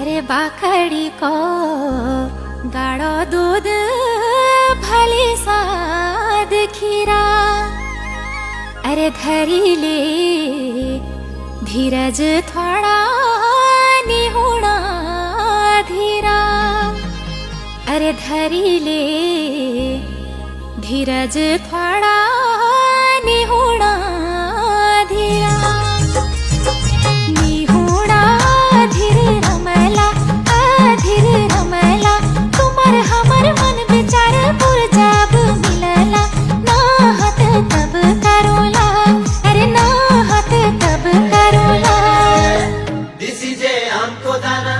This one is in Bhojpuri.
अरे बाकड़ी को गाढ़ो दूध भली साद खीरा। अरे धरी ले धीरज थोड़ा निहुणा धीरा। अरे धरी ले धीरज थोड़ा निहुणा धीरा। निहुणा धीर रमला अधीर रमला तुमर हमर मन विचार पुरजाब मिलला। ना हाथ तब करोला अरे ना हाथ तब करोला। This is a हमको दाना